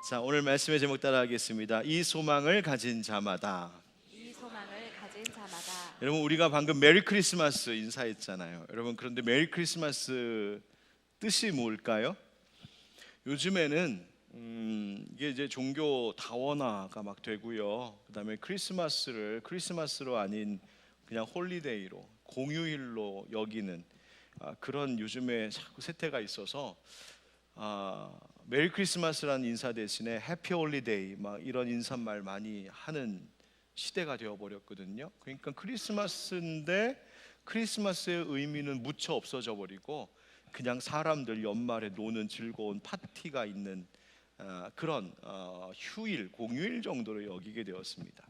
자, 오늘 말씀의 제목 따라하겠습니다. 이 소망을 가진 자마다. 이 소망을 가진 자마다. 여러분, 우리가 방금 메리 크리스마스 인사했잖아요. 여러분, 그런데 메리 크리스마스 뜻이 뭘까요? 요즘에는 이게 이제 종교 다원화가 막 되고요. 그다음에 크리스마스를 크리스마스로 아닌 그냥 홀리데이로, 공휴일로 여기는 그런 요즘에 자꾸 세태가 있어서 메리 크리스마스라는 인사 대신에 해피 홀리데이 막 이런 인사말 많이 하는 시대가 되어 버렸거든요. 그러니까 크리스마스인데 크리스마스의 의미는 무쳐 없어져 버리고 그냥 사람들 연말에 노는 즐거운 파티가 있는 그런 휴일, 공휴일 정도로 여기게 되었습니다.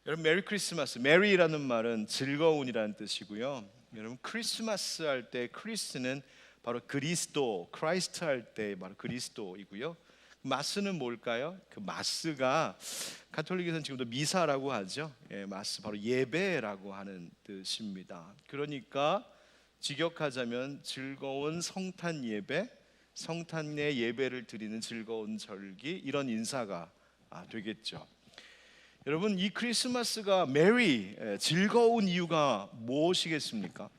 여러분, 메리 크리스마스, 메리라는 말은 즐거운이라는 뜻이고요. 여러분, 크리스마스 할 때 크리스는 바로 그리스도, 크라이스트 할 때 바로 그리스도이고요. 마스는 뭘까요? 그 마스가 가톨릭에서는 지금도 미사라고 하죠. 마스 바로 예배라고 하는 뜻입니다. 그러니까 직역하자면 즐거운 성탄 예배, 성탄의 예배를 드리는 즐거운 절기, 이런 인사가 되겠죠. 여러분, 이 크리스마스가 메리, 즐거운 이유가 무엇이겠습니까?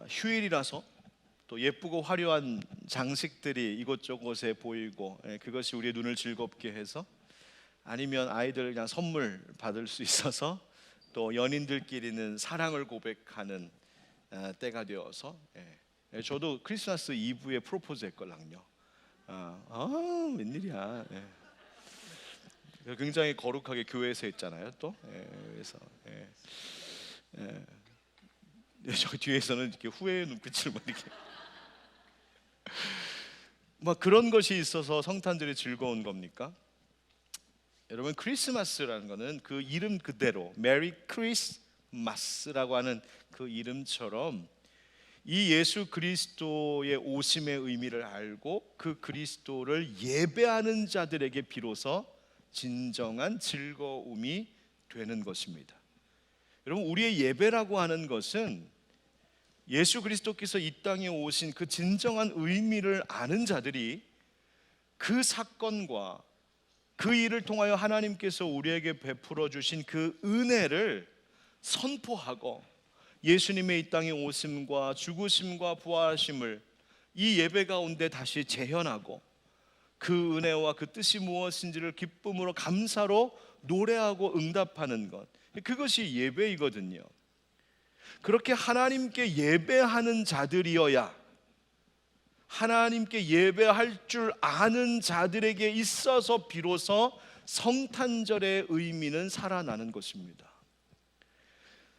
휴일이라서 또 예쁘고 화려한 장식들이 이곳저곳에 보이고 그것이 우리의 눈을 즐겁게 해서, 아니면 아이들 그냥 선물 받을 수 있어서, 또 연인들끼리는 사랑을 고백하는 때가 되어서 저도 크리스마스 이브에 프로포즈 했걸랑요. 웬일이야. 굉장히 거룩하게 교회에서 했잖아요. 또 그래서 저 뒤에서는 이렇게 후회의 눈빛을 막 이렇게 막 그런 것이 있어서 성탄절이 즐거운 겁니까? 여러분, 크리스마스라는 것은 그 이름 그대로 메리 크리스마스라고 하는 그 이름처럼 이 예수 그리스도의 오심의 의미를 알고 그 그리스도를 예배하는 자들에게 비로소 진정한 즐거움이 되는 것입니다. 여러분, 우리의 예배라고 하는 것은 예수 그리스도께서 이 땅에 오신 그 진정한 의미를 아는 자들이 그 사건과 그 일을 통하여 하나님께서 우리에게 베풀어 주신 그 은혜를 선포하고 예수님의 이 땅에 오심과 죽으심과 부활하심을 이 예배 가운데 다시 재현하고 그 은혜와 그 뜻이 무엇인지를 기쁨으로 감사로 노래하고 응답하는 것, 그것이 예배이거든요. 그렇게 하나님께 예배하는 자들이어야, 하나님께 예배할 줄 아는 자들에게 있어서 비로소 성탄절의 의미는 살아나는 것입니다.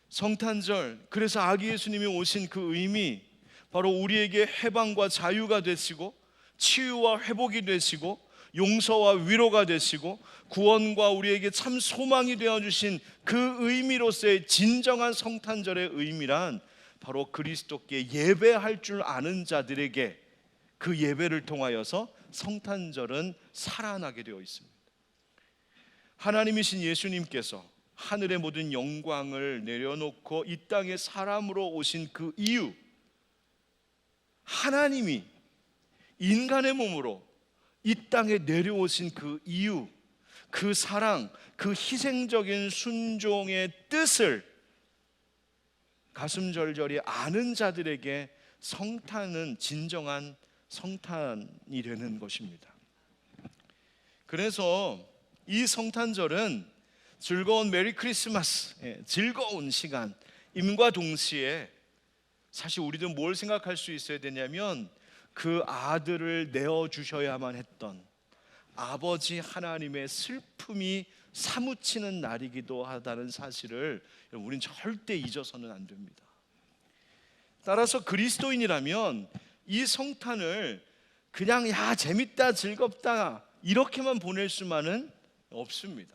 성탄절, 그래서 아기 예수님이 오신 그 의미, 바로 우리에게 해방과 자유가 되시고 치유와 회복이 되시고 용서와 위로가 되시고 구원과 우리에게 참 소망이 되어주신 그 의미로서의 진정한 성탄절의 의미란 바로 그리스도께 예배할 줄 아는 자들에게 그 예배를 통하여서 성탄절은 살아나게 되어 있습니다. 하나님이신 예수님께서 하늘의 모든 영광을 내려놓고 이 땅에 사람으로 오신 그 이유, 하나님이 인간의 몸으로 이 땅에 내려오신 그 이유, 그 사랑, 그 희생적인 순종의 뜻을 가슴 절절히 아는 자들에게 성탄은 진정한 성탄이 되는 것입니다. 그래서 이 성탄절은 즐거운 메리 크리스마스, 즐거운 시간임과 동시에 사실 우리도 뭘 생각할 수 있어야 되냐면 그 아들을 내어주셔야만 했던 아버지 하나님의 슬픔이 사무치는 날이기도 하다는 사실을 우리는 절대 잊어서는 안 됩니다. 따라서 그리스도인이라면 이 성탄을 그냥 재밌다 즐겁다 이렇게만 보낼 수만은 없습니다.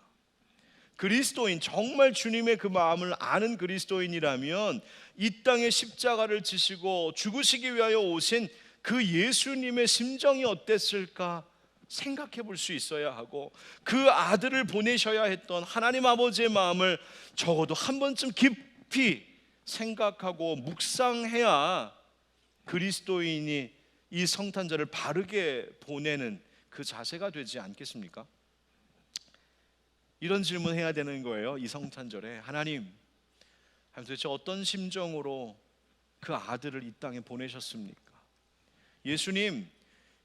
그리스도인, 정말 주님의 그 마음을 아는 그리스도인이라면 이 땅에 십자가를 지시고 죽으시기 위하여 오신 그 예수님의 심정이 어땠을까 생각해 볼 수 있어야 하고, 그 아들을 보내셔야 했던 하나님 아버지의 마음을 적어도 한 번쯤 깊이 생각하고 묵상해야 그리스도인이 이 성탄절을 바르게 보내는 그 자세가 되지 않겠습니까? 이런 질문해야 되는 거예요. 이 성탄절에 하나님 도대체 어떤 심정으로 그 아들을 이 땅에 보내셨습니까? 예수님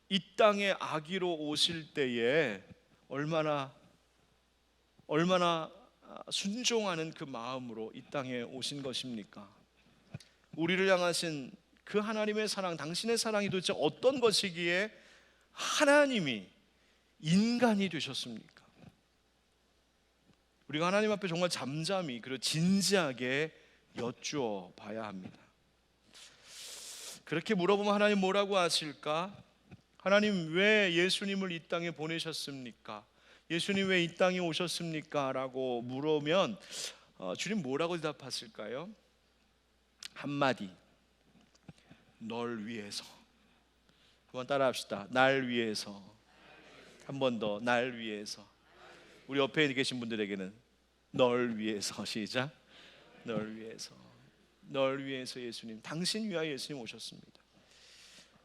이 땅에 아기로 오실 때에 얼마나 순종하는 그 마음으로 이 땅에 오신 것입니까? 우리를 향하신 그 하나님의 사랑, 당신의 사랑이 도대체 어떤 것이기에 하나님이 인간이 되셨습니까? 우리가 하나님 앞에 정말 잠잠히 그리고 진지하게 여쭈어 봐야 합니다. 그렇게 물어보면 하나님 뭐라고 하실까? 하나님 왜 예수님을 이 땅에 보내셨습니까? 예수님 왜 이 땅에 오셨습니까? 라고 물으면 주님 뭐라고 대답하실까요? 한마디, 널 위해서. 한번 따라 합시다. 날 위해서. 한 번 더, 날 위해서. 우리 옆에 계신 분들에게는 널 위해서. 시작. 널 위해서. 널 위해서 예수님, 당신 위하여 예수님 오셨습니다.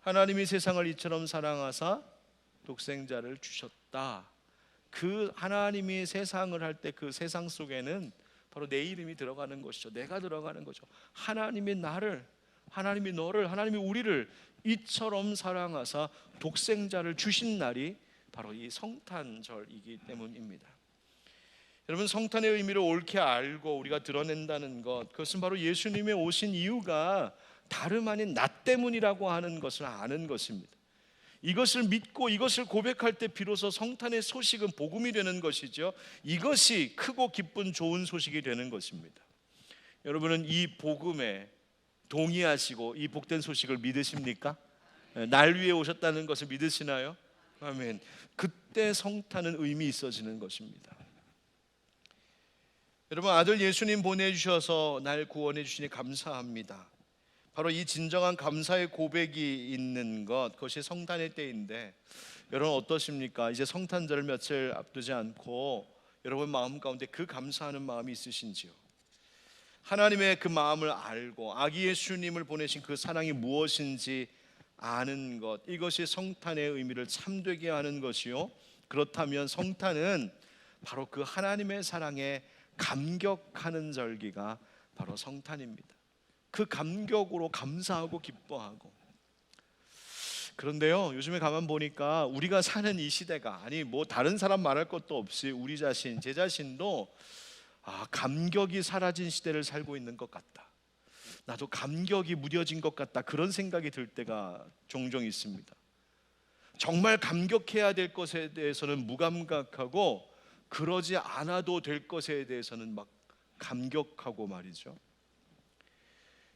하나님이 세상을 이처럼 사랑하사 독생자를 주셨다. 그 하나님이 세상을 할 때 그 세상 속에는 바로 내 이름이 들어가는 것이죠. 내가 들어가는 거죠. 하나님이 나를, 하나님이 너를, 하나님이 우리를 이처럼 사랑하사 독생자를 주신 날이 바로 이 성탄절이기 때문입니다. 여러분, 성탄의 의미를 옳게 알고 우리가 드러낸다는 것, 그것은 바로 예수님의 오신 이유가 다름 아닌 나 때문이라고 하는 것을 아는 것입니다. 이것을 믿고 이것을 고백할 때 비로소 성탄의 소식은 복음이 되는 것이죠. 이것이 크고 기쁜 좋은 소식이 되는 것입니다. 여러분은 이 복음에 동의하시고 이 복된 소식을 믿으십니까? 날 위해 오셨다는 것을 믿으시나요? 아멘. 그때 성탄은 의미 있어지는 것입니다. 여러분, 아들 예수님 보내주셔서 날 구원해 주시니 감사합니다. 바로 이 진정한 감사의 고백이 있는 것, 그것이 성탄의 때인데 여러분 어떠십니까? 이제 성탄절을 며칠 앞두지 않고 여러분 마음 가운데 그 감사하는 마음이 있으신지요? 하나님의 그 마음을 알고 아기 예수님을 보내신 그 사랑이 무엇인지 아는 것, 이것이 성탄의 의미를 참되게 하는 것이요, 그렇다면 성탄은 바로 그 하나님의 사랑에 감격하는 절기가 바로 성탄입니다. 그 감격으로 감사하고 기뻐하고. 그런데요, 요즘에 가만 보니까 우리가 사는 이 시대가, 아니 뭐 다른 사람 말할 것도 없이 우리 자신, 제 자신도 감격이 사라진 시대를 살고 있는 것 같다, 나도 감격이 무뎌진 것 같다, 그런 생각이 들 때가 종종 있습니다. 정말 감격해야 될 것에 대해서는 무감각하고 그러지 않아도 될 것에 대해서는 막 감격하고 말이죠.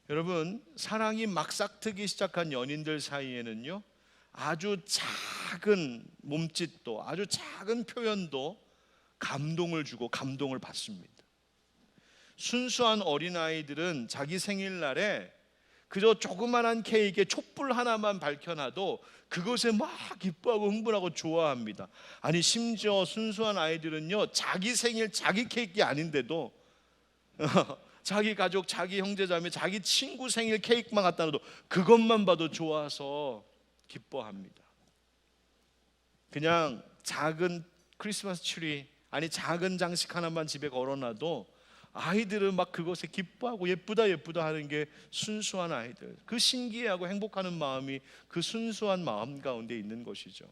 여러분, 사랑이 막 싹트기 시작한 연인들 사이에는요, 아주 작은 몸짓도, 아주 작은 표현도 감동을 주고 감동을 받습니다. 순수한 어린아이들은 자기 생일날에 그저 조그만한 케이크에 촛불 하나만 밝혀놔도 그것에 막 기뻐하고 흥분하고 좋아합니다. 아니 심지어 순수한 아이들은요, 자기 생일 자기 케이크 아닌데도 자기 가족, 자기 형제자매, 자기 친구 생일 케이크만 갖다 놔도 그것만 봐도 좋아서 기뻐합니다. 그냥 작은 크리스마스 트리, 아니 작은 장식 하나만 집에 걸어놔도 아이들은 막 그것에 기뻐하고 예쁘다 예쁘다 하는 게 순수한 아이들, 그 신기해하고 행복하는 마음이 그 순수한 마음 가운데 있는 것이죠.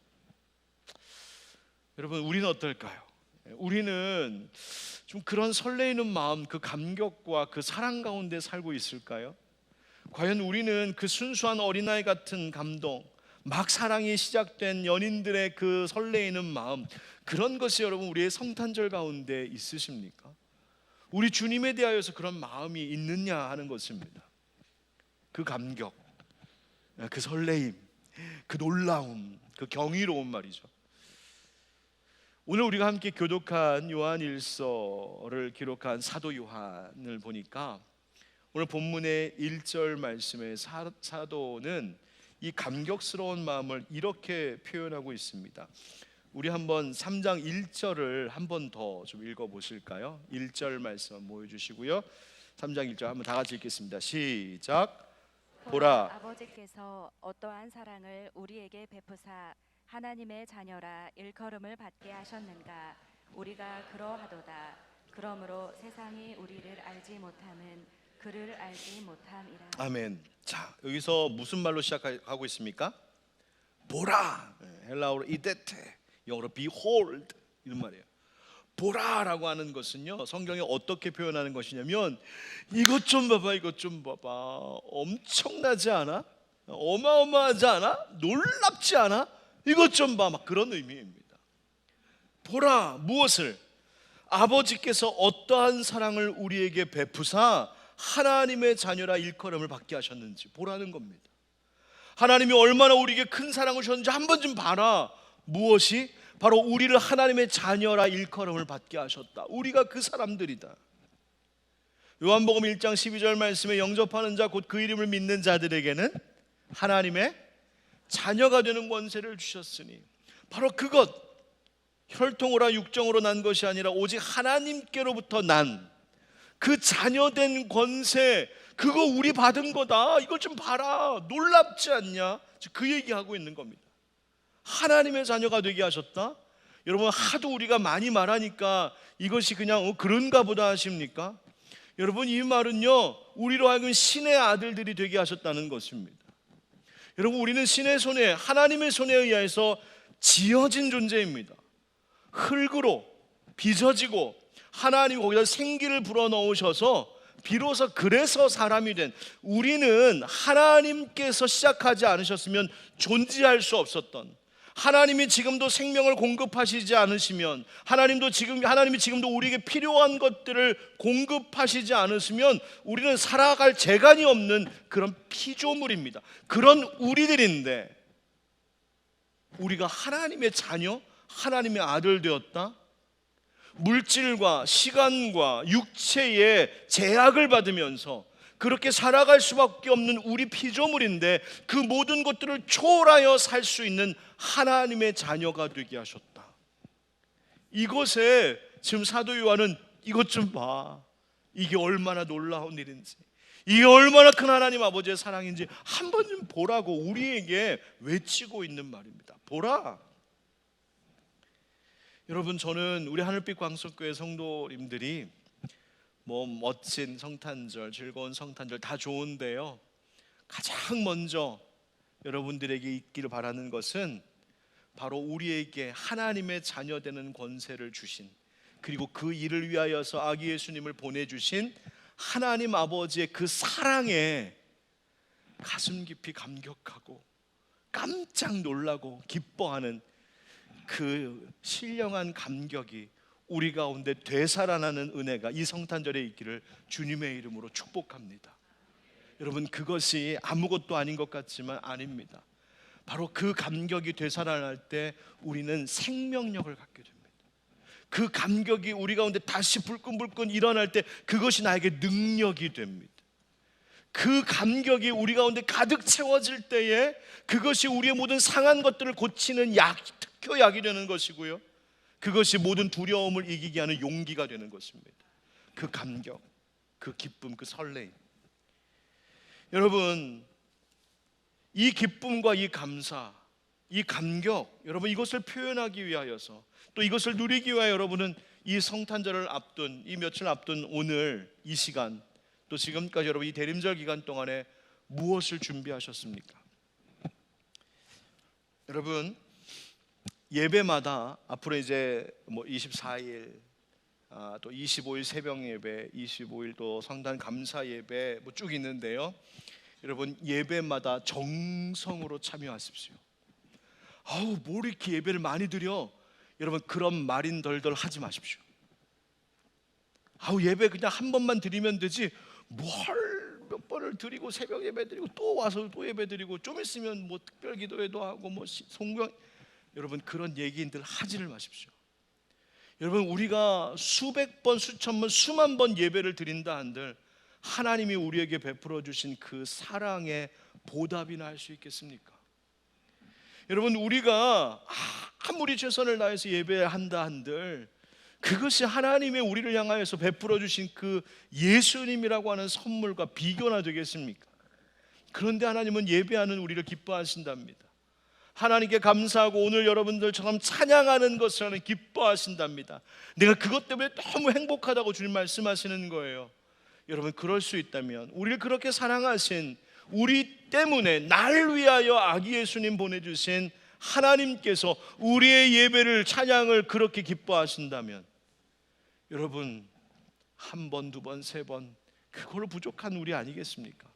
여러분, 우리는 어떨까요? 우리는 좀 그런 설레이는 마음, 그 감격과 그 사랑 가운데 살고 있을까요? 과연 우리는 그 순수한 어린아이 같은 감동, 막 사랑이 시작된 연인들의 그 설레이는 마음, 그런 것이 여러분 우리의 성탄절 가운데 있으십니까? 우리 주님에 대하여서 그런 마음이 있느냐 하는 것입니다. 그 감격, 그 설레임, 그 놀라움, 그 경이로움 말이죠. 오늘 우리가 함께 교독한 요한일서를 기록한 사도 요한을 보니까 오늘 본문의 1절 말씀의 사도는 이 감격스러운 마음을 이렇게 표현하고 있습니다. 우리 한번 3장 1절을 한번 더 좀 읽어보실까요? 1절 말씀 모여주시고요, 3장 1절 한번 다 같이 읽겠습니다. 시작. 보라. 아버지께서 어떠한 사랑을 우리에게 베푸사 하나님의 자녀라 일컬음을 받게 하셨는가. 우리가 그러하도다. 그러므로 세상이 우리를 알지 못함은 그를 알지 못함이라. 아멘. 자, 여기서 무슨 말로 시작하고 있습니까? 보라. 헬라어로 이데테, 영어로 behold 이런 말이에요. 보라라고 하는 것은요, 성경에 어떻게 표현하는 것이냐면 이것 좀 봐봐, 이것 좀 봐봐. 엄청나지 않아? 어마어마하지 않아? 놀랍지 않아? 이것 좀 봐. 막 그런 의미입니다. 보라, 무엇을? 아버지께서 어떠한 사랑을 우리에게 베푸사 하나님의 자녀라 일컬음을 받게 하셨는지 보라는 겁니다. 하나님이 얼마나 우리에게 큰 사랑을 주셨는지 한번 좀 봐라. 무엇이? 바로 우리를 하나님의 자녀라 일컬음을 받게 하셨다. 우리가 그 사람들이다. 요한복음 1장 12절 말씀에 영접하는 자 곧 그 이름을 믿는 자들에게는 하나님의 자녀가 되는 권세를 주셨으니, 바로 그것, 혈통으로 육정으로 난 것이 아니라 오직 하나님께로부터 난 그 자녀된 권세, 그거 우리 받은 거다. 이걸 좀 봐라. 놀랍지 않냐? 그 얘기하고 있는 겁니다. 하나님의 자녀가 되게 하셨다. 여러분, 하도 우리가 많이 말하니까 이것이 그냥 그런가 보다 하십니까? 여러분, 이 말은요, 우리로 하여금 신의 아들들이 되게 하셨다는 것입니다. 여러분, 우리는 신의 손에, 하나님의 손에 의해서 지어진 존재입니다. 흙으로 빚어지고 하나님이 거기다 생기를 불어넣으셔서 비로소 그래서 사람이 된, 우리는 하나님께서 시작하지 않으셨으면 존재할 수 없었던, 하나님이 지금도 생명을 공급하시지 않으시면, 하나님이 지금도 우리에게 필요한 것들을 공급하시지 않으시면 우리는 살아갈 재간이 없는 그런 피조물입니다. 그런 우리들인데 우리가 하나님의 자녀, 하나님의 아들 되었다. 물질과 시간과 육체의 제약을 받으면서 그렇게 살아갈 수밖에 없는 우리 피조물인데 그 모든 것들을 초월하여 살 수 있는 하나님의 자녀가 되게 하셨다. 이것에 지금 사도 요한은 이것 좀 봐. 이게 얼마나 놀라운 일인지, 이게 얼마나 큰 하나님 아버지의 사랑인지 한번 좀 보라고 우리에게 외치고 있는 말입니다. 보라. 여러분, 저는 우리 하늘빛 광석교회 성도님들이 멋진 성탄절, 즐거운 성탄절 다 좋은데요, 가장 먼저 여러분들에게 있기를 바라는 것은 바로 우리에게 하나님의 자녀 되는 권세를 주신, 그리고 그 일을 위하여서 아기 예수님을 보내주신 하나님 아버지의 그 사랑에 가슴 깊이 감격하고 깜짝 놀라고 기뻐하는 그 신령한 감격이 우리 가운데 되살아나는 은혜가 이 성탄절에 있기를 주님의 이름으로 축복합니다. 여러분, 그것이 아무것도 아닌 것 같지만 아닙니다. 바로 그 감격이 되살아날 때 우리는 생명력을 갖게 됩니다. 그 감격이 우리 가운데 다시 불끈불끈 일어날 때 그것이 나에게 능력이 됩니다. 그 감격이 우리 가운데 가득 채워질 때에 그것이 우리의 모든 상한 것들을 고치는 특효약이 되는 것이고요, 그것이 모든 두려움을 이기게 하는 용기가 되는 것입니다. 그 감격, 그 기쁨, 그 설레임. 여러분, 이 기쁨과 이 감사, 이 감격, 여러분, 이것을 표현하기 위하여서, 또 이것을 누리기 위하여 여러분은 이 성탄절을 앞둔, 이 며칠 앞둔 오늘 이 시간, 또 지금까지 여러분 이 대림절 기간 동안에 무엇을 준비하셨습니까? 여러분, 예배마다 앞으로 이제 24일, 또 25일 새벽 예배, 25일 또 성탄 감사 예배 쭉 있는데요, 여러분, 예배마다 정성으로 참여하십시오. 뭘 이렇게 예배를 많이 드려? 여러분, 그런 말인덜덜 하지 마십시오. 예배 그냥 한 번만 드리면 되지 몇 번을 드리고 새벽 예배 드리고 또 와서 또 예배 드리고 좀 있으면 특별 기도회도 하고 송경, 여러분, 그런 얘기들 하지를 마십시오. 여러분, 우리가 수백 번, 수천 번, 수만 번 예배를 드린다 한들 하나님이 우리에게 베풀어 주신 그 사랑의 보답이나 할 수 있겠습니까? 여러분, 우리가 아무리 최선을 다해서 예배한다 한들 그것이 하나님의 우리를 향하여서 베풀어 주신 그 예수님이라고 하는 선물과 비교나 되겠습니까? 그런데 하나님은 예배하는 우리를 기뻐하신답니다. 하나님께 감사하고 오늘 여러분들처럼 찬양하는 것을 하나님 기뻐하신답니다. 내가 그것 때문에 너무 행복하다고 주님 말씀하시는 거예요. 여러분, 그럴 수 있다면 우리를 그렇게 사랑하신, 우리 때문에 날 위하여 아기 예수님 보내주신 하나님께서 우리의 예배를, 찬양을 그렇게 기뻐하신다면, 여러분, 한 번, 두 번, 세 번, 그걸로 부족한 우리 아니겠습니까?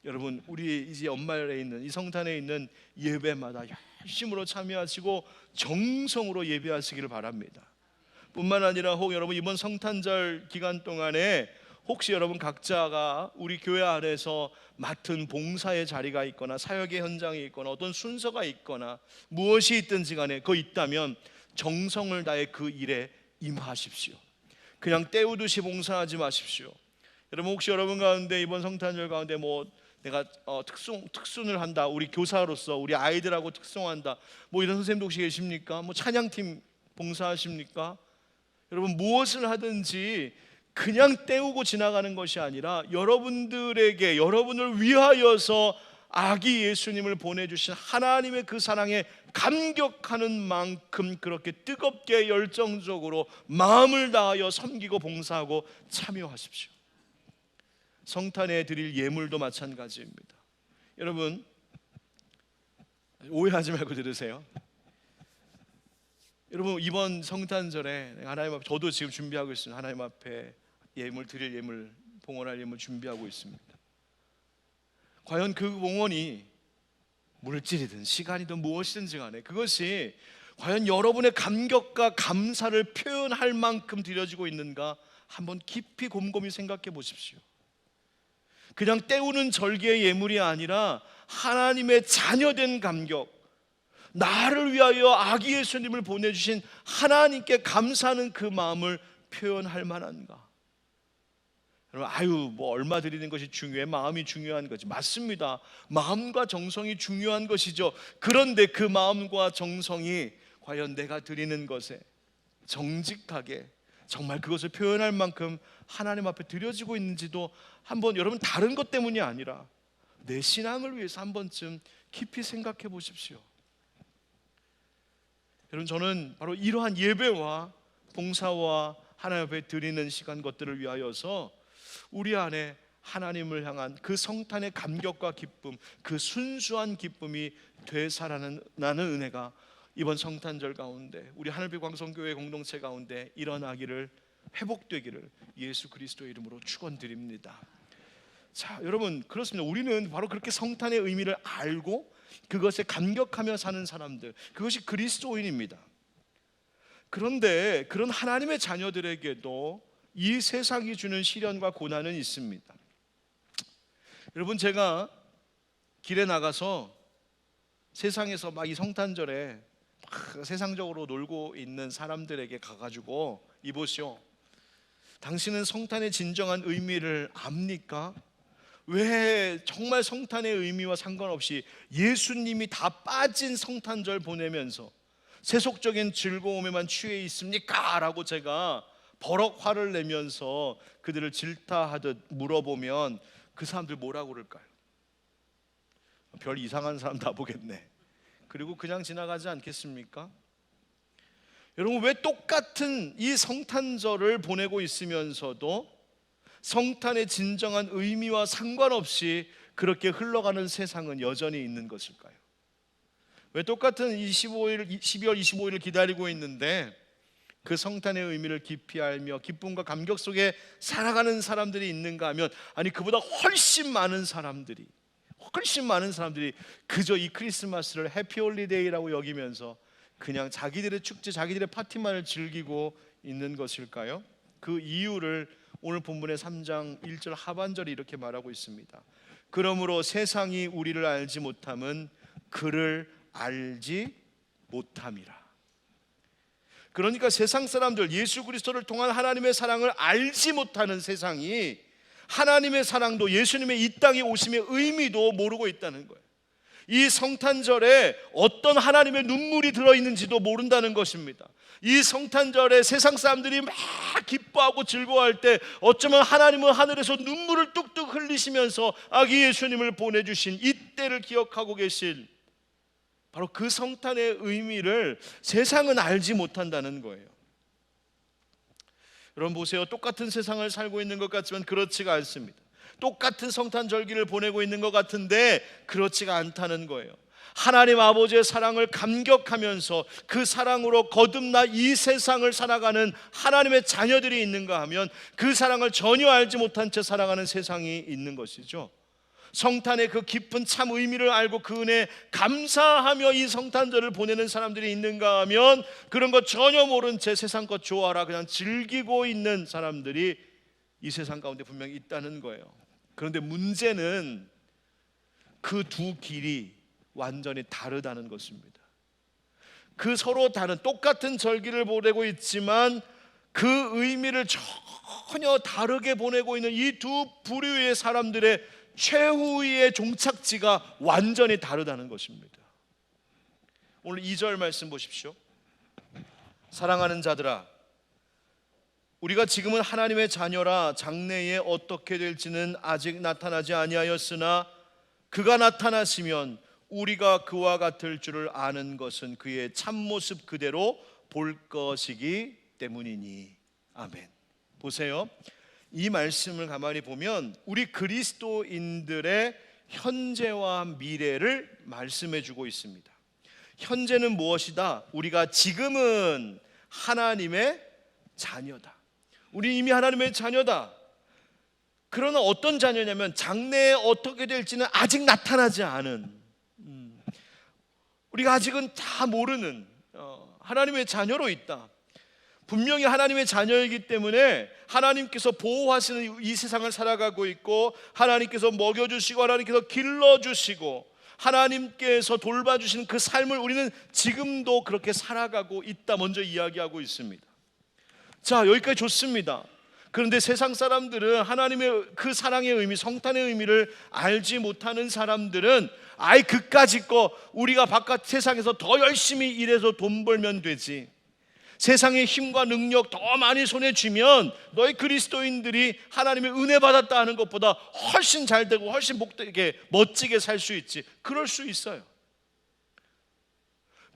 여러분, 우리 이제 연말에 있는 이 성탄에 있는 예배마다 열심으로 참여하시고 정성으로 예배하시기를 바랍니다. 뿐만 아니라 혹 여러분 이번 성탄절 기간 동안에 혹시 여러분 각자가 우리 교회 안에서 맡은 봉사의 자리가 있거나 사역의 현장이 있거나 어떤 순서가 있거나 무엇이 있든지 간에 그거 있다면 정성을 다해 그 일에 임하십시오. 그냥 때우듯이 봉사하지 마십시오. 여러분, 혹시 여러분 가운데 이번 성탄절 가운데 내가 특순을 한다, 우리 교사로서 우리 아이들하고 특송한다, 이런 선생님도 혹시 계십니까? 찬양팀 봉사하십니까? 여러분, 무엇을 하든지 그냥 때우고 지나가는 것이 아니라 여러분들에게, 여러분을 위하여서 아기 예수님을 보내주신 하나님의 그 사랑에 감격하는 만큼 그렇게 뜨겁게 열정적으로 마음을 다하여 섬기고 봉사하고 참여하십시오. 성탄에 드릴 예물도 마찬가지입니다. 여러분, 오해하지 말고 들으세요. 여러분, 이번 성탄절에 하나님 앞에, 저도 지금 준비하고 있습니다. 하나님 앞에 예물 드릴 예물, 봉헌할 예물 준비하고 있습니다. 과연 그 봉헌이 물질이든 시간이든 무엇이든지 간에 그것이 과연 여러분의 감격과 감사를 표현할 만큼 드려지고 있는가 한번 깊이 곰곰이 생각해 보십시오. 그냥 때우는 절개의 예물이 아니라 하나님의 자녀된 감격, 나를 위하여 아기 예수님을 보내주신 하나님께 감사하는 그 마음을 표현할 만한가? 여러분, 얼마 드리는 것이 중요해? 마음이 중요한 거지. 맞습니다. 마음과 정성이 중요한 것이죠. 그런데 그 마음과 정성이 과연 내가 드리는 것에 정직하게 정말 그것을 표현할 만큼 하나님 앞에 드려지고 있는지도 한번, 여러분, 다른 것 때문이 아니라 내 신앙을 위해서 한 번쯤 깊이 생각해 보십시오. 여러분, 저는 바로 이러한 예배와 봉사와 하나님 앞에 드리는 시간, 것들을 위하여서 우리 안에 하나님을 향한 그 성탄의 감격과 기쁨, 그 순수한 기쁨이 되살아나는 은혜가 이번 성탄절 가운데 우리 하늘빛 광성교회 공동체 가운데 일어나기를, 회복되기를 예수 그리스도의 이름으로 축원드립니다. 자, 여러분, 그렇습니다. 우리는 바로 그렇게 성탄의 의미를 알고 그것에 감격하며 사는 사람들, 그것이 그리스도인입니다. 그런데 그런 하나님의 자녀들에게도 이 세상이 주는 시련과 고난은 있습니다. 여러분, 제가 길에 나가서 세상에서 막 이 성탄절에 막 세상적으로 놀고 있는 사람들에게 가가지고, 이보시오, 당신은 성탄의 진정한 의미를 압니까? 왜 정말 성탄의 의미와 상관없이 예수님이 다 빠진 성탄절 보내면서 세속적인 즐거움에만 취해 있습니까? 라고 제가 버럭 화를 내면서 그들을 질타하듯 물어보면 그 사람들 뭐라고 그럴까요? 별 이상한 사람 다 보겠네. 그리고 그냥 지나가지 않겠습니까? 여러분, 왜 똑같은 이 성탄절을 보내고 있으면서도 성탄의 진정한 의미와 상관없이 그렇게 흘러가는 세상은 여전히 있는 것일까요? 왜 똑같은 12월 25일을 기다리고 있는데 그 성탄의 의미를 깊이 알며 기쁨과 감격 속에 살아가는 사람들이 있는가 하면, 아니, 그보다 훨씬 많은 사람들이 그저 이 크리스마스를 해피홀리데이라고 여기면서 그냥 자기들의 축제, 자기들의 파티만을 즐기고 있는 것일까요? 그 이유를 오늘 본문의 3장 1절 하반절이 이렇게 말하고 있습니다. 그러므로 세상이 우리를 알지 못함은 그를 알지 못함이라. 그러니까 세상 사람들, 예수 그리스도를 통한 하나님의 사랑을 알지 못하는 세상이 하나님의 사랑도, 예수님의 이 땅에 오심의 의미도 모르고 있다는 거예요. 이 성탄절에 어떤 하나님의 눈물이 들어있는지도 모른다는 것입니다. 이 성탄절에 세상 사람들이 막 기뻐하고 즐거워할 때 어쩌면 하나님은 하늘에서 눈물을 뚝뚝 흘리시면서 아기 예수님을 보내주신 이때를 기억하고 계실, 바로 그 성탄의 의미를 세상은 알지 못한다는 거예요. 여러분 보세요. 똑같은 세상을 살고 있는 것 같지만 그렇지가 않습니다. 똑같은 성탄절기를 보내고 있는 것 같은데 그렇지가 않다는 거예요. 하나님 아버지의 사랑을 감격하면서 그 사랑으로 거듭나 이 세상을 살아가는 하나님의 자녀들이 있는가 하면 그 사랑을 전혀 알지 못한 채 살아가는 세상이 있는 것이죠. 성탄의 그 깊은 참 의미를 알고 그 은혜에 감사하며 이 성탄절을 보내는 사람들이 있는가 하면 그런 것 전혀 모른 채 세상 것 좋아라 그냥 즐기고 있는 사람들이 이 세상 가운데 분명히 있다는 거예요. 그런데 문제는 그 두 길이 완전히 다르다는 것입니다. 그 서로 다른 똑같은 절기를 보내고 있지만 그 의미를 전혀 다르게 보내고 있는 이 두 부류의 사람들의 최후의 종착지가 완전히 다르다는 것입니다. 오늘 2절 말씀 보십시오. 사랑하는 자들아, 우리가 지금은 하나님의 자녀라 장래에 어떻게 될지는 아직 나타나지 아니하였으나 그가 나타나시면 우리가 그와 같을 줄을 아는 것은 그의 참모습 그대로 볼 것이기 때문이니. 아멘. 보세요. 이 말씀을 가만히 보면 우리 그리스도인들의 현재와 미래를 말씀해 주고 있습니다. 현재는 무엇이다? 우리가 지금은 하나님의 자녀다. 우리 이미 하나님의 자녀다. 그러나 어떤 자녀냐면 장래에 어떻게 될지는 아직 나타나지 않은, 우리가 아직은 다 모르는 하나님의 자녀로 있다. 분명히 하나님의 자녀이기 때문에 하나님께서 보호하시는 이 세상을 살아가고 있고 하나님께서 먹여주시고 하나님께서 길러주시고 하나님께서 돌봐주시는 그 삶을 우리는 지금도 그렇게 살아가고 있다 먼저 이야기하고 있습니다. 자, 여기까지 좋습니다. 그런데 세상 사람들은 하나님의 그 사랑의 의미, 성탄의 의미를 알지 못하는 사람들은 아예 그까짓 거 우리가 바깥 세상에서 더 열심히 일해서 돈 벌면 되지, 세상의 힘과 능력 더 많이 손에 쥐면 너희 그리스도인들이 하나님의 은혜 받았다 하는 것보다 훨씬 잘 되고 훨씬 복되게 멋지게 살 수 있지, 그럴 수 있어요.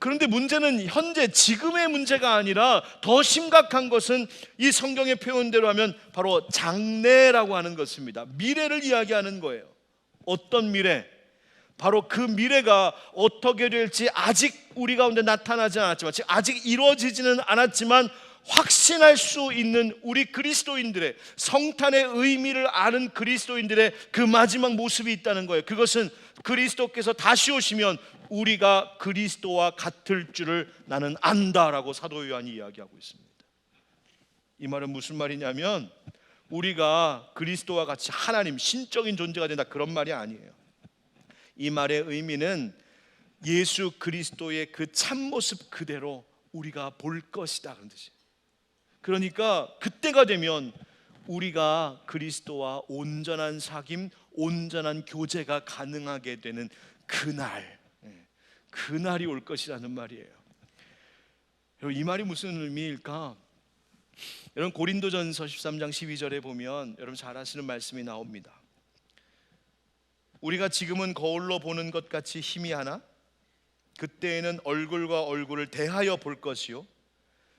그런데 문제는 현재 지금의 문제가 아니라 더 심각한 것은 이 성경의 표현대로 하면 바로 장래라고 하는 것입니다. 미래를 이야기하는 거예요. 어떤 미래? 바로 그 미래가 어떻게 될지 아직 우리 가운데 나타나지 않았지만, 아직 이루어지지는 않았지만 확신할 수 있는 우리 그리스도인들의 성탄의 의미를 아는 그리스도인들의 그 마지막 모습이 있다는 거예요. 그것은 그리스도께서 다시 오시면 우리가 그리스도와 같을 줄을 나는 안다라고 사도 요한이 이야기하고 있습니다. 이 말은 무슨 말이냐면 우리가 그리스도와 같이 하나님, 신적인 존재가 된다, 그런 말이 아니에요. 이 말의 의미는 예수 그리스도의 그 참모습 그대로 우리가 볼 것이다 그런 뜻이에요. 그러니까 그때가 되면 우리가 그리스도와 온전한 사귐, 온전한 교제가 가능하게 되는 그날이 올 것이라는 말이에요. 여러분, 이 말이 무슨 의미일까? 여러분, 고린도전서 13장 12절에 보면 여러분 잘 아시는 말씀이 나옵니다. 우리가 지금은 거울로 보는 것 같이 희미하나 그때에는 얼굴과 얼굴을 대하여 볼 것이요,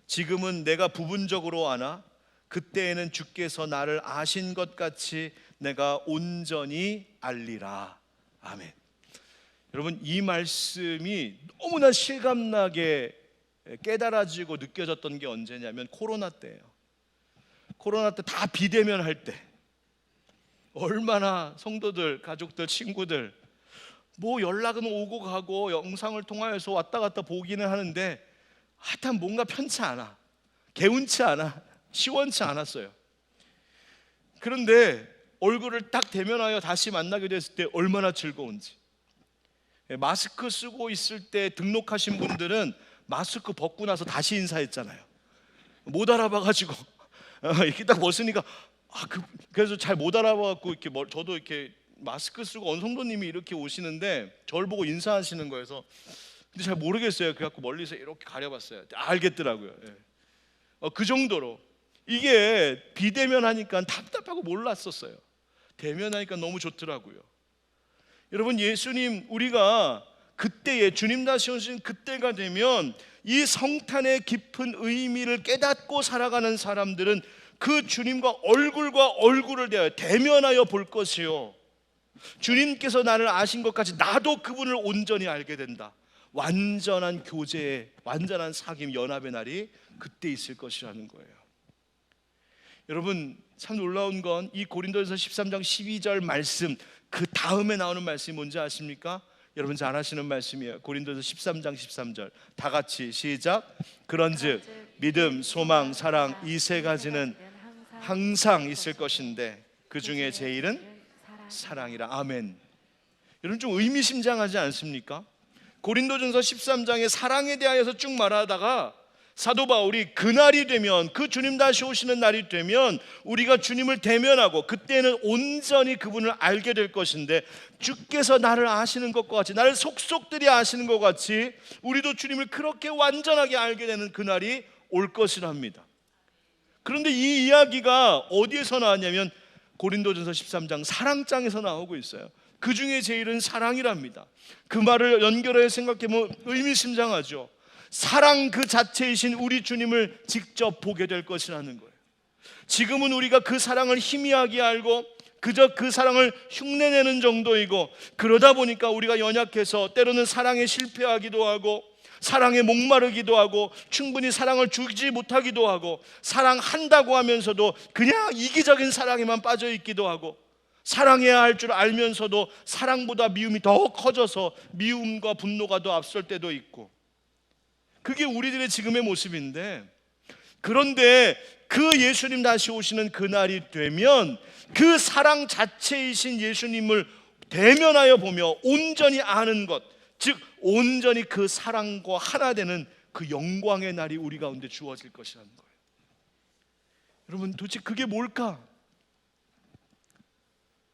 지금은 내가 부분적으로 아나 그때에는 주께서 나를 아신 것 같이 내가 온전히 알리라. 아멘. 여러분, 이 말씀이 너무나 실감나게 깨달아지고 느껴졌던 게 언제냐면 코로나 때예요. 코로나 때 다 비대면 할 때 얼마나 성도들, 가족들, 친구들 뭐 연락은 오고 가고 영상을 통하여서 왔다 갔다 보기는 하는데 하여튼 뭔가 편치 않아, 개운치 않아, 시원치 않았어요. 그런데 얼굴을 딱 대면하여 다시 만나게 됐을 때 얼마나 즐거운지. 마스크 쓰고 있을 때 등록하신 분들은 마스크 벗고 나서 다시 인사했잖아요. 못 알아봐가지고 이렇게 딱 벗으니까 그래서 잘 못 알아봐갖고 이렇게 저도 이렇게 마스크 쓰고 어느 성도님이 이렇게 오시는데 저를 보고 인사하시는 거여서 근데 잘 모르겠어요. 그래갖고 멀리서 이렇게 가려봤어요. 알겠더라고요. 예. 그 정도로 이게 비대면 하니까 답답하고 몰랐었어요. 대면 하니까 너무 좋더라고요. 여러분, 예수님, 우리가 그때에 주님 다시 오신 그때가 되면 이 성탄의 깊은 의미를 깨닫고 살아가는 사람들은 그 주님과 얼굴과 얼굴을 대면하여 볼 것이요, 주님께서 나를 아신 것까지 나도 그분을 온전히 알게 된다. 완전한 교제의, 완전한 사귐, 연합의 날이 그때 있을 것이라는 거예요. 여러분, 참 놀라운 건 이 고린도전서 13장 12절 말씀, 그 다음에 나오는 말씀이 뭔지 아십니까? 여러분 잘 아시는 말씀이에요. 고린도전서 13장 13절 다 같이 시작. 그런즉 믿음, 소망, 사랑 이 세 가지는 항상 있을 것인데 그 중에 제일은 사랑이라. 아멘. 여러분 좀 의미심장하지 않습니까? 고린도전서 13장에 사랑에 대하여서 쭉 말하다가 사도 바울이 그날이 되면, 그 주님 다시 오시는 날이 되면 우리가 주님을 대면하고 그때는 온전히 그분을 알게 될 것인데, 주께서 나를 아시는 것과 같이, 나를 속속들이 아시는 것 같이 우리도 주님을 그렇게 완전하게 알게 되는 그날이 올 것이랍니다. 그런데 이 이야기가 어디에서 나왔냐면 고린도전서 13장 사랑장에서 나오고 있어요. 그 중에 제일은 사랑이랍니다. 그 말을 연결해 생각해보면 의미심장하죠. 사랑 그 자체이신 우리 주님을 직접 보게 될 것이라는 거예요. 지금은 우리가 그 사랑을 희미하게 알고 그저 그 사랑을 흉내내는 정도이고, 그러다 보니까 우리가 연약해서 때로는 사랑에 실패하기도 하고 사랑에 목마르기도 하고 충분히 사랑을 주지 못하기도 하고, 사랑한다고 하면서도 그냥 이기적인 사랑에만 빠져 있기도 하고, 사랑해야 할 줄 알면서도 사랑보다 미움이 더 커져서 미움과 분노가 더 앞설 때도 있고, 그게 우리들의 지금의 모습인데, 그런데 그 예수님 다시 오시는 그날이 되면 그 사랑 자체이신 예수님을 대면하여 보며 온전히 아는 것, 즉 온전히 그 사랑과 하나 되는 그 영광의 날이 우리 가운데 주어질 것이라는 거예요. 여러분 도대체 그게 뭘까?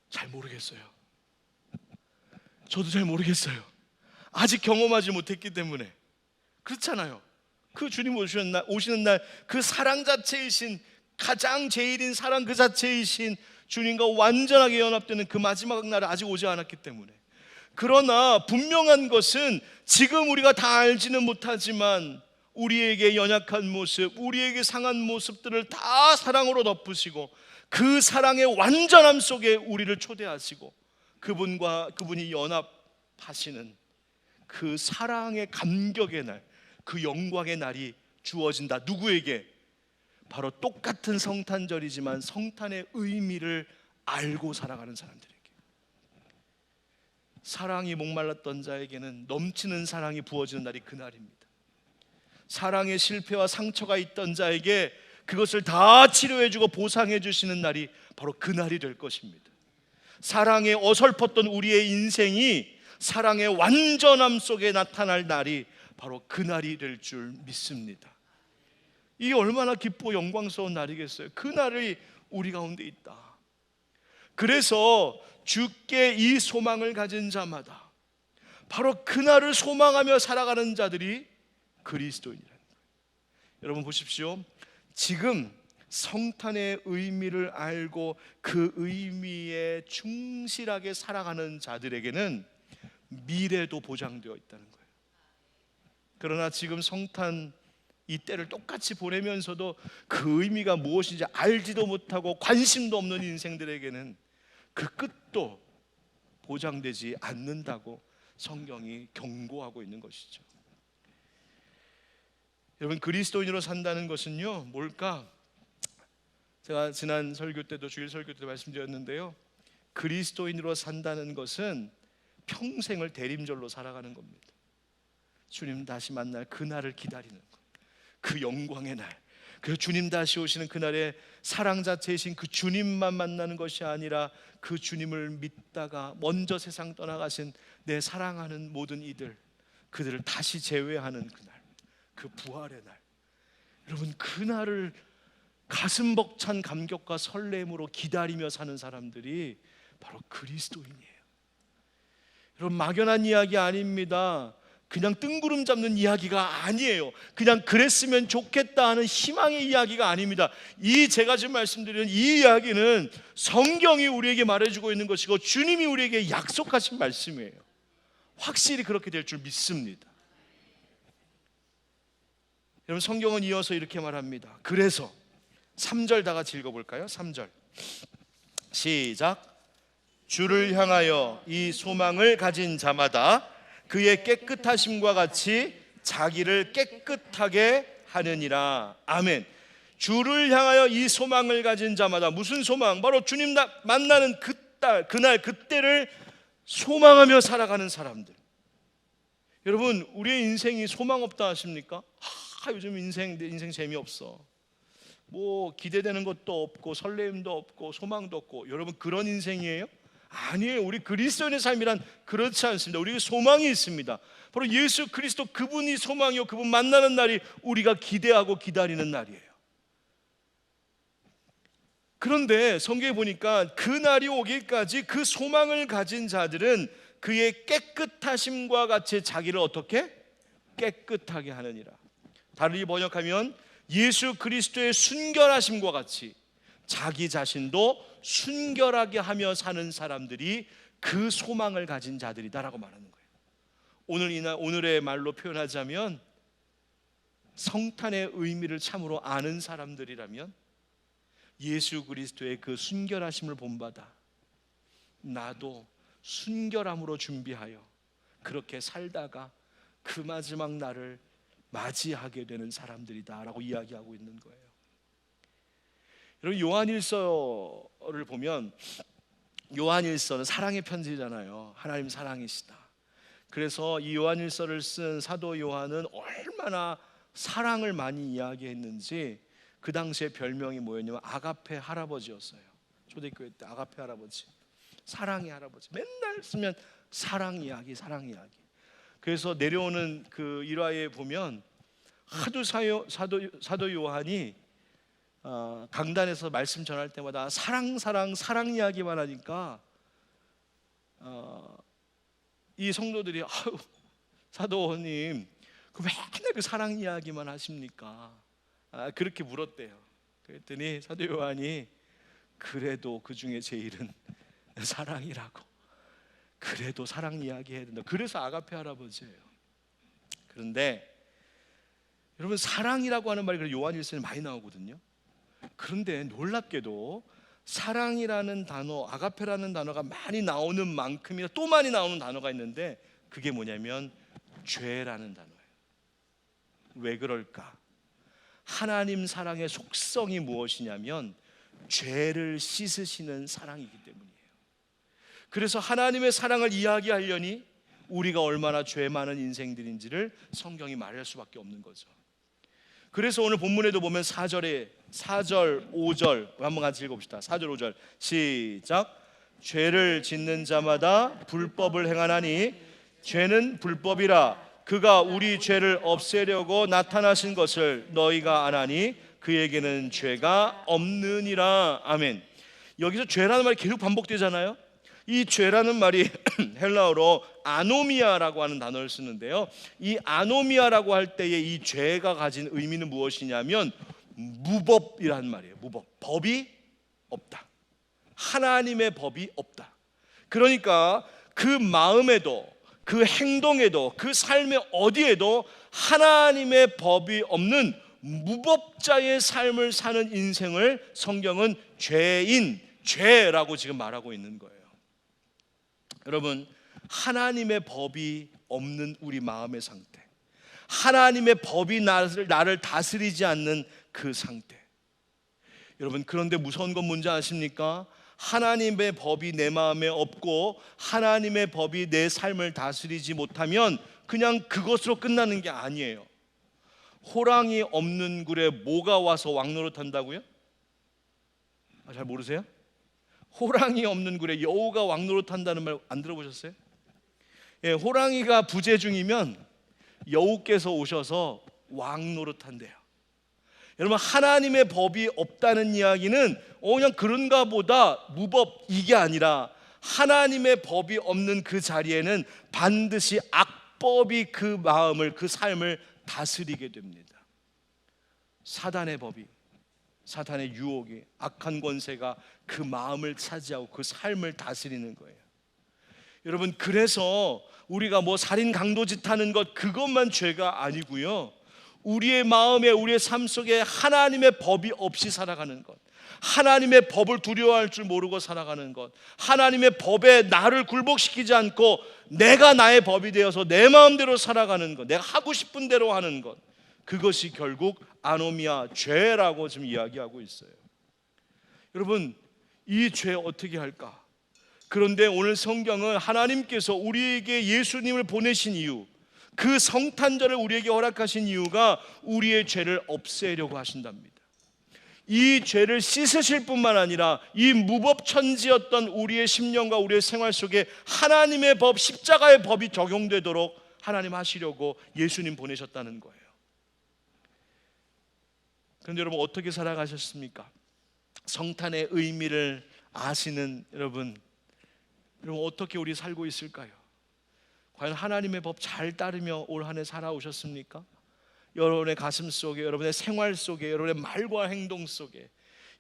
잘 모르겠어요. 저도 잘 모르겠어요. 아직 경험하지 못했기 때문에. 그렇잖아요. 그 주님 오시는 날 그 사랑 자체이신, 가장 제일인 사랑 그 자체이신 주님과 완전하게 연합되는 그 마지막 날은 아직 오지 않았기 때문에. 그러나 분명한 것은 지금 우리가 다 알지는 못하지만 우리에게 연약한 모습, 우리에게 상한 모습들을 다 사랑으로 덮으시고 그 사랑의 완전함 속에 우리를 초대하시고 그분이 연합하시는 그 사랑의 감격의 날, 그 영광의 날이 주어진다. 누구에게? 바로 똑같은 성탄절이지만 성탄의 의미를 알고 살아가는 사람들에게. 사랑이 목말랐던 자에게는 넘치는 사랑이 부어지는 날이 그날입니다. 사랑의 실패와 상처가 있던 자에게 그것을 다 치료해주고 보상해 주시는 날이 바로 그날이 될 것입니다. 사랑에 어설펐던 우리의 인생이 사랑의 완전함 속에 나타날 날이 바로 그날이 될 줄 믿습니다. 이게 얼마나 기쁘고 영광스러운 날이겠어요. 그 날이 우리 가운데 있다. 그래서 주께 이 소망을 가진 자마다 바로 그날을 소망하며 살아가는 자들이 그리스도인이라는 거예요. 여러분 보십시오. 지금 성탄의 의미를 알고 그 의미에 충실하게 살아가는 자들에게는 미래도 보장되어 있다는 거예요. 그러나 지금 성탄 이 때를 똑같이 보내면서도 그 의미가 무엇인지 알지도 못하고 관심도 없는 인생들에게는 그 끝도 보장되지 않는다고 성경이 경고하고 있는 것이죠. 여러분 그리스도인으로 산다는 것은요 뭘까? 제가 지난 설교 때도 주일 설교 때도 말씀드렸는데요, 그리스도인으로 산다는 것은 평생을 대림절로 살아가는 겁니다. 주님 다시 만날 그날을 기다리는 것, 그 영광의 날, 그 주님 다시 오시는 그날에 사랑 자체이신 그 주님만 만나는 것이 아니라 그 주님을 믿다가 먼저 세상 떠나가신 내 사랑하는 모든 이들, 그들을 다시 제외하는 그날, 그 부활의 날. 여러분 그날을 가슴 벅찬 감격과 설렘으로 기다리며 사는 사람들이 바로 그리스도인이에요. 여러분, 막연한 이야기 아닙니다. 그냥 뜬구름 잡는 이야기가 아니에요. 그냥 그랬으면 좋겠다 하는 희망의 이야기가 아닙니다. 제가 지금 말씀드리는 이 이야기는 성경이 우리에게 말해주고 있는 것이고 주님이 우리에게 약속하신 말씀이에요. 확실히 그렇게 될 줄 믿습니다. 여러분, 성경은 이어서 이렇게 말합니다. 그래서 3절 다 같이 읽어볼까요? 3절 시작. 주를 향하여 이 소망을 가진 자마다 그의 깨끗하심과 같이 자기를 깨끗하게 하느니라. 아멘. 주를 향하여 이 소망을 가진 자마다, 무슨 소망? 바로 주님 만나는 그날 그때를 소망하며 살아가는 사람들. 여러분, 우리의 인생이 소망 없다 하십니까? 요즘 내 인생 재미없어. 뭐 기대되는 것도 없고 설레임도 없고 소망도 없고. 여러분, 그런 인생이에요? 아니에요. 우리 그리스도인의 삶이란 그렇지 않습니다. 우리에게 소망이 있습니다. 바로 예수 그리스도, 그분이 소망이요, 그분 만나는 날이 우리가 기대하고 기다리는 날이에요. 그런데 성경에 보니까 그 날이 오기까지 그 소망을 가진 자들은 그의 깨끗하심과 같이 자기를 어떻게? 깨끗하게 하느니라. 다르게 번역하면 예수 그리스도의 순결하심과 같이 자기 자신도 순결하게 하며 사는 사람들이 그 소망을 가진 자들이다라고 말하는 거예요. 오늘의 말로 표현하자면 성탄의 의미를 참으로 아는 사람들이라면 예수 그리스도의 그 순결하심을 본받아 나도 순결함으로 준비하여 그렇게 살다가 그 마지막 날을 맞이하게 되는 사람들이다라고 이야기하고 있는 거예요. 여러분, 요한일서를 보면 요한일서는 사랑의 편지잖아요. 하나님 사랑이시다. 그래서 이 요한일서를 쓴 사도 요한은 얼마나 사랑을 많이 이야기했는지 그 당시에 별명이 뭐였냐면 아가페 할아버지였어요. 초대교회 때 아가페 할아버지, 사랑의 할아버지. 맨날 쓰면 사랑 이야기, 사랑 이야기. 그래서 내려오는 그 일화에 보면 하도 사도 요한이 강단에서 말씀 전할 때마다 사랑 이야기만 하니까 이 성도들이 사도님 그 맨날 그 사랑 이야기만 하십니까? 그렇게 물었대요. 그랬더니 사도 요한이 그래도 그 중에 제일은 사랑이라고. 그래도 사랑 이야기 해야 된다. 그래서 아가페 할아버지예요. 그런데 여러분, 사랑이라고 하는 말이 요한일서에 많이 나오거든요. 그런데 놀랍게도 사랑이라는 단어, 아가페라는 단어가 많이 나오는 만큼이나 또 많이 나오는 단어가 있는데 그게 뭐냐면 죄라는 단어예요. 왜 그럴까? 하나님 사랑의 속성이 무엇이냐면 죄를 씻으시는 사랑이기 때문이에요. 그래서 하나님의 사랑을 이야기하려니 우리가 얼마나 죄 많은 인생들인지를 성경이 말할 수밖에 없는 거죠. 그래서 오늘 본문에도 보면 4절, 5절 한번 같이 읽어봅시다. 4절, 5절 시작. 죄를 짓는 자마다 불법을 행하나니 죄는 불법이라. 그가 우리 죄를 없애려고 나타나신 것을 너희가 아나니 그에게는 죄가 없느니라. 아멘. 여기서 죄라는 말이 계속 반복되잖아요. 이 죄라는 말이 헬라어로 아노미아라고 하는 단어를 쓰는데요. 이 아노미아라고 할 때의 이 죄가 가진 의미는 무엇이냐면 무법이라는 말이에요. 무법, 법이 없다. 하나님의 법이 없다. 그러니까 그 마음에도 그 행동에도 그 삶의 어디에도 하나님의 법이 없는 무법자의 삶을 사는 인생을 성경은 죄라고 지금 말하고 있는 거예요. 여러분, 하나님의 법이 없는 우리 마음의 상태, 하나님의 법이 나를 다스리지 않는 그 상태. 여러분, 그런데 무서운 건 뭔지 아십니까? 하나님의 법이 내 마음에 없고 하나님의 법이 내 삶을 다스리지 못하면 그냥 그것으로 끝나는 게 아니에요. 호랑이 없는 굴에 뭐가 와서 왕노릇한다고요? 잘 모르세요? 호랑이 없는 굴에 여우가 왕노릇한다는 말 안 들어보셨어요? 예, 호랑이가 부재 중이면 여우께서 오셔서 왕노릇한대요. 여러분, 하나님의 법이 없다는 이야기는 그냥 그런가 보다 무법, 이게 아니라 하나님의 법이 없는 그 자리에는 반드시 악법이 그 마음을, 그 삶을 다스리게 됩니다. 사단의 법이, 사탄의 유혹이, 악한 권세가 그 마음을 차지하고 그 삶을 다스리는 거예요. 여러분, 그래서 우리가 뭐 살인 강도짓 하는 것, 그것만 죄가 아니고요, 우리의 마음에, 우리의 삶 속에 하나님의 법이 없이 살아가는 것, 하나님의 법을 두려워할 줄 모르고 살아가는 것, 하나님의 법에 나를 굴복시키지 않고 내가 나의 법이 되어서 내 마음대로 살아가는 것, 내가 하고 싶은 대로 하는 것, 그것이 결국 아노미아, 죄라고 지금 이야기하고 있어요. 여러분, 이 죄 어떻게 할까? 그런데 오늘 성경은 하나님께서 우리에게 예수님을 보내신 이유, 그 성탄절을 우리에게 허락하신 이유가 우리의 죄를 없애려고 하신답니다. 이 죄를 씻으실 뿐만 아니라 이 무법천지였던 우리의 심령과 우리의 생활 속에 하나님의 법, 십자가의 법이 적용되도록 하나님 하시려고 예수님 보내셨다는 거예요. 그런데 여러분, 어떻게 살아가셨습니까? 성탄의 의미를 아시는 여러분 어떻게 우리 살고 있을까요? 과연 하나님의 법 잘 따르며 올 한 해 살아오셨습니까? 여러분의 가슴 속에, 여러분의 생활 속에, 여러분의 말과 행동 속에,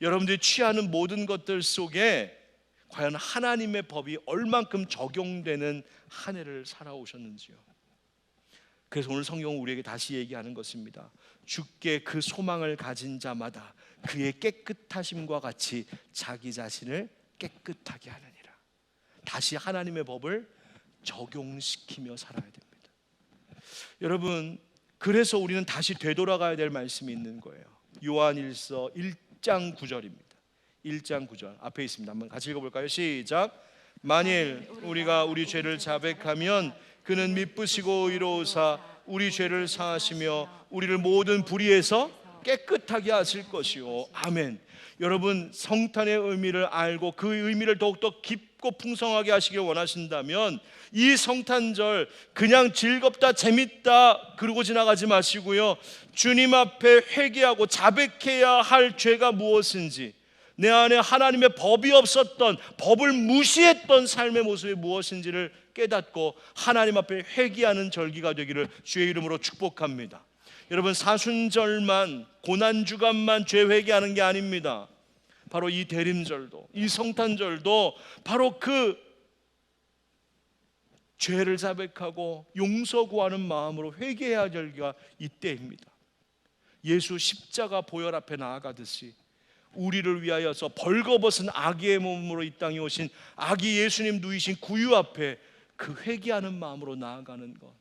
여러분들이 취하는 모든 것들 속에 과연 하나님의 법이 얼만큼 적용되는 한 해를 살아오셨는지요. 그래서 오늘 성경은 우리에게 다시 얘기하는 것입니다. 주께 그 소망을 가진 자마다 그의 깨끗하심과 같이 자기 자신을 깨끗하게 하느니라. 다시 하나님의 법을 적용시키며 살아야 됩니다. 여러분, 그래서 우리는 다시 되돌아가야 될 말씀이 있는 거예요. 요한일서 1장 9절입니다. 1장 9절 앞에 있습니다. 한번 같이 읽어볼까요? 시작. 만일 우리가 우리 죄를 자백하면 그는 미쁘시고 의로우사 우리 죄를 사하시며 우리를 모든 불의에서 깨끗하게 하실 것이요. 아멘. 여러분, 성탄의 의미를 알고 그 의미를 더욱더 깊고 풍성하게 하시길 원하신다면 이 성탄절 그냥 즐겁다, 재밌다 그러고 지나가지 마시고요, 주님 앞에 회개하고 자백해야 할 죄가 무엇인지, 내 안에 하나님의 법이 없었던, 법을 무시했던 삶의 모습이 무엇인지를 깨닫고 하나님 앞에 회개하는 절기가 되기를 주의 이름으로 축복합니다. 여러분, 사순절만, 고난주간만 죄 회개하는 게 아닙니다. 바로 이 대림절도, 이 성탄절도 바로 그 죄를 자백하고 용서 구하는 마음으로 회개해야 할 절기가 이때입니다. 예수 십자가 보혈 앞에 나아가듯이 우리를 위하여서 벌거벗은 아기의 몸으로 이 땅에 오신 아기 예수님 누이신 구유 앞에 그 회개하는 마음으로 나아가는 것,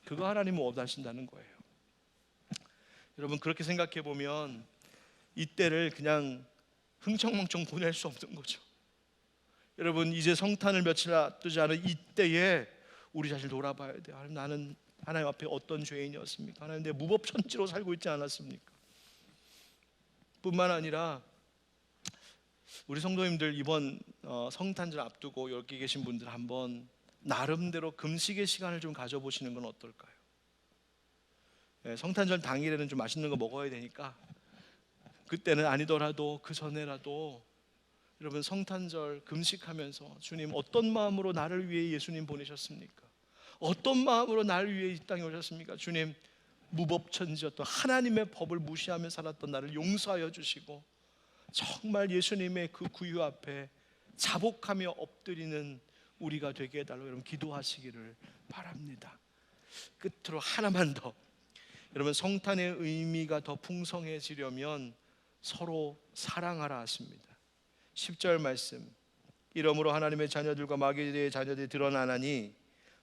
그거 하나님은 원하신다는 거예요. 여러분, 그렇게 생각해 보면 이때를 그냥 흥청망청 보낼 수 없는 거죠. 여러분, 이제 성탄을 며칠 앞두지 않은 이때에 우리 자신을 돌아봐야 돼요. 나는 하나님 앞에 어떤 죄인이었습니까? 하나님, 내 무법천지로 살고 있지 않았습니까? 뿐만 아니라 우리 성도님들 이번 성탄절 앞두고 여기 계신 분들 한번 나름대로 금식의 시간을 좀 가져보시는 건 어떨까요? 성탄절 당일에는 좀 맛있는 거 먹어야 되니까 그때는 아니더라도 그 전에라도 여러분, 성탄절 금식하면서 주님, 어떤 마음으로 나를 위해 예수님 보내셨습니까? 어떤 마음으로 나를 위해 이 땅에 오셨습니까? 주님, 무법천지였던 하나님의 법을 무시하며 살았던 나를 용서하여 주시고 정말 예수님의 그 구유 앞에 자복하며 엎드리는 우리가 되게 해달라고 여러분 기도하시기를 바랍니다. 끝으로 하나만 더, 여러분, 성탄의 의미가 더 풍성해지려면 서로 사랑하라 하십니다. 10절 말씀, 이러므로 하나님의 자녀들과 마귀의 자녀들이 드러나나니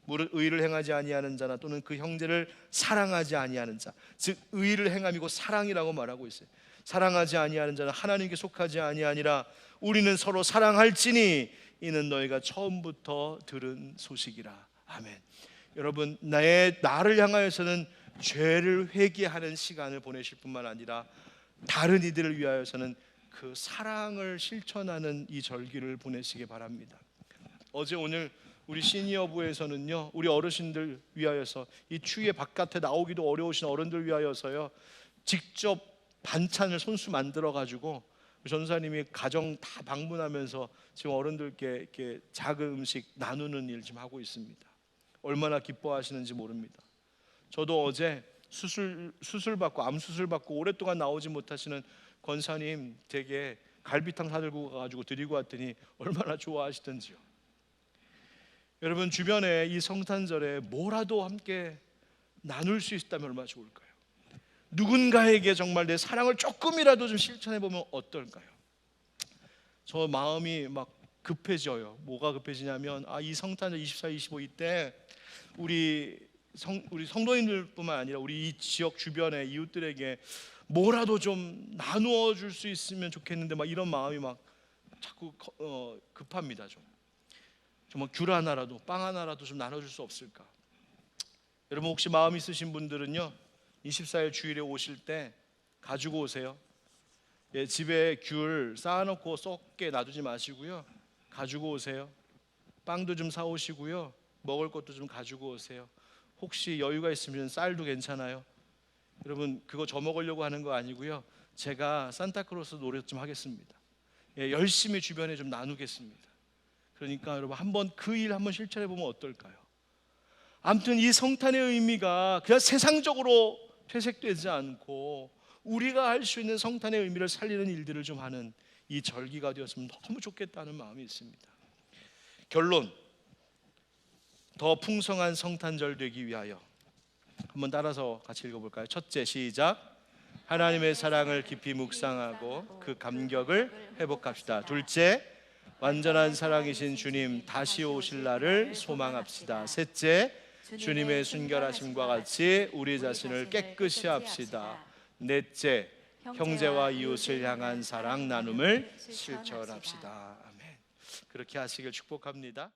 무릇 의를 행하지 아니하는 자나 또는 그 형제를 사랑하지 아니하는 자, 즉 의를 행함이고 사랑이라고 말하고 있어요. 사랑하지 아니하는 자는 하나님께 속하지 아니하니라. 우리는 서로 사랑할지니 이는 너희가 처음부터 들은 소식이라. 아멘. 여러분, 나를 향하여서는 죄를 회개하는 시간을 보내실 뿐만 아니라 다른 이들을 위하여서는 그 사랑을 실천하는 이 절기를 보내시기 바랍니다. 어제 오늘 우리 시니어부에서는요, 우리 어르신들 위하여서, 이 추위에 바깥에 나오기도 어려우신 어른들 위하여서요, 직접 반찬을 손수 만들어 가지고 전사님이 가정 다 방문하면서 지금 어른들께 이렇게 작은 음식 나누는 일 지금 하고 있습니다. 얼마나 기뻐하시는지 모릅니다. 저도 어제 수술 받고 암 수술 받고 오랫동안 나오지 못하시는 권사님 댁에 갈비탕 사들고 가가지고 드리고 왔더니 얼마나 좋아하시던지요. 여러분, 주변에 이 성탄절에 뭐라도 함께 나눌 수 있다면 얼마나 좋을까요? 누군가에게 정말 내 사랑을 조금이라도 좀 실천해 보면 어떨까요? 저 마음이 막 급해져요. 뭐가 급해지냐면 이 성탄절 24, 25 이때 우리 성도님들뿐만 아니라 우리 이 지역 주변의 이웃들에게 뭐라도 좀 나누어 줄 수 있으면 좋겠는데 막 이런 마음이 막 자꾸 급합니다. 좀 정말 귤 하나라도 빵 하나라도 좀 나눠줄 수 없을까? 여러분, 혹시 마음 있으신 분들은요 24일 주일에 오실 때 가지고 오세요. 집에 귤 쌓아놓고 썩게 놔두지 마시고요, 가지고 오세요. 빵도 좀 사오시고요, 먹을 것도 좀 가지고 오세요. 혹시 여유가 있으면 쌀도 괜찮아요. 여러분, 그거 저 먹으려고 하는 거 아니고요, 제가 산타크로스 노력 좀 하겠습니다. 열심히 주변에 좀 나누겠습니다. 그러니까 여러분, 한번 그 일 한번 실천해 보면 어떨까요? 아무튼 이 성탄의 의미가 그냥 세상적으로 퇴색되지 않고 우리가 할 수 있는 성탄의 의미를 살리는 일들을 좀 하는 이 절기가 되었으면 너무 좋겠다는 마음이 있습니다. 결론, 더 풍성한 성탄절 되기 위하여 한번 따라서 같이 읽어볼까요? 첫째, 시작. 하나님의 사랑을 깊이 묵상하고 그 감격을 회복합시다. 둘째, 완전한 사랑이신 주님 다시 오실 날을 소망합시다. 셋째, 주님의 순결하심과 같이 우리 자신을 깨끗이 합시다. 넷째, 형제와 이웃을 향한 사랑 나눔을 실천합시다. 아멘. 그렇게 하시길 축복합니다.